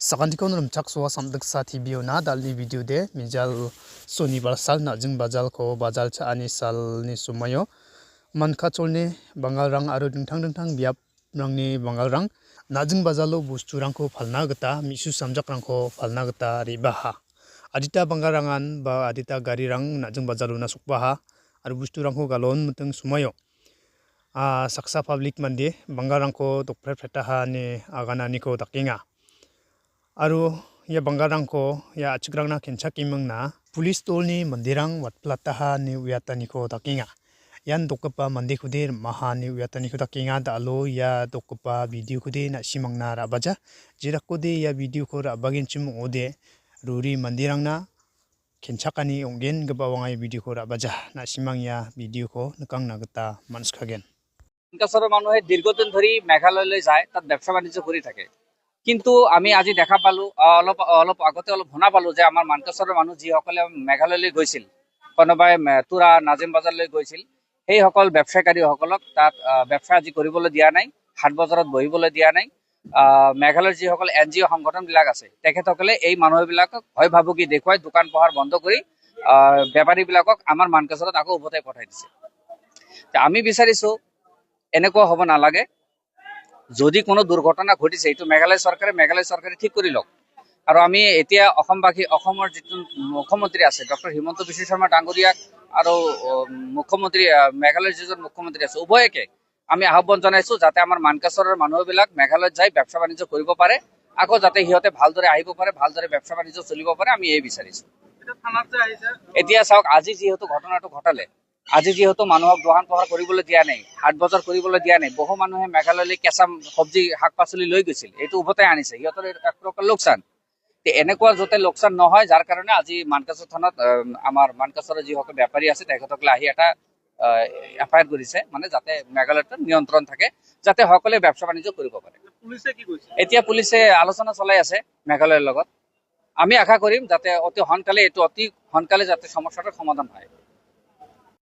Sakantikon rumchak suwa samdak sa TV na dalni video de mijal sonibar sal na jing bajal ko bajal cha ani sal ni sumayo manka cholni bangal rang aro dingtang biap rangni bangal rang najing bajalo bustu rangko palna gita misu samjak rangko palna gita ribaha adita bangal rangan ba adita gari rang najing bajalo na sukbaha aro bustu rangko galon muteng sumayo saksa public mandi bangal rangko dokpre phetaha ni aganani ko dakinga Aru ya bangarang ko ya achikrang na kenchak imang na police tolni mandirang watplataha ni uyatani ko dakinga yan dokapa mandi khudir maha ni uyatani ko dakinga dalo ya dokapa video khudi na simang na rabaja jirak kodi ya video ko rabagin chim ode ruri mandirang na kenchakani onggen gabawangai video ko rabaja na simang ya video ko nakang nagata manskagen মানকাছৰৰ মানুহে দীৰ্ঘদিন ধৰি মেঘালয়লৈ যায় তাত ব্যবসা বাণিজ্য কৰি থাকে কিন্তু আমি আজি দেখা পালো অলপ আগতে শুনা পালো যে আমাৰ মানকাছৰৰ মানুহ যিসকলে মেঘালয়লৈ গৈছিল কোনোবাই তুৰা নাজিম বাজাৰলৈ গৈছিল সেইসকল ব্যৱসায়ীসকলক তাত ব্যবসা আজি কৰিবলৈ দিয়া নাই হাট বজাৰত বহিবলৈ দিয়া নাই মেঘালয়ৰ যিসকল NGO সংগঠনবিলাক আছে তেখেতসকলে এই মানুহবিলাকক ভয় ভাবুকি দেখুৱাই দোকান পোহাৰ বন্ধ কৰি বেপাৰীবিলাকক আমাৰ মানকাছৰত আকৌ উভতাই পঠাই দিছে আমি বিচাৰিছো এনেকুৱা হ'ব নালাগে যদি কোনো দুৰ্ঘটনা ঘটিছে এইটো মেঘালয় চৰকাৰে ঠিক কৰি লওক আৰু আমি এতিয়া অসমৰ যিটো মুখ্যমন্ত্ৰী আছে ডক্টৰ হিমন্ত বিশ্ব শৰ্মা ডাঙৰীয়াক আৰু মুখ্যমন্ত্ৰী মেঘালয়ৰ যিজন মুখ্যমন্ত্ৰী আছে উভয়কে আমি আহ্বান জনাইছো যাতে আমাৰ মানকাছৰৰ মানুহবিলাক মেঘালয়ত যাই ব্যবসা বাণিজ্য কৰিব পাৰে আকৌ যাতে সিহঁতে ভালদৰে আহিব পাৰে ভালদৰে ব্যবসা বাণিজ্য চলিব পাৰে আমি এই বিচাৰিছো এতিয়া চাওক আজি যিহেতু ঘটনাটো ঘটালে আজি যেহেতু মানুহক গ্ৰহণ পোহাৰ কৰিবলৈ দিয়া নাই হাট বজাৰ কৰিবলৈ দিয়া নাই বহু মানুহে মেঘালয়লৈ কেঁচা সবজি শাক পাচলি লৈ গৈছিল এইটো উভতাই আনিছে সিহঁতৰ এক প্ৰকাৰ লোকচান এনেকুৱা যাতে লোকচান নহয় যাৰ কাৰণে আজি মানকাছৰ থানাত আমাৰ মানকাছৰৰ যিসকল বেপাৰী আছে তেখেতসকলে আহি এটা এফআইআৰ কৰিছে মানে যাতে মেঘালয়ত নিয়ন্ত্ৰণ থাকে যাতে সকলোৱে ব্যবসা বাণিজ্য কৰিব পাৰে এতিয়া পুলিচে আলোচনা চলাই আছে মেঘালয়ৰ লগত আমি আশা কৰিম যাতে অতি সোনকালে যাতে সমস্যাটোৰ সমাধান হয়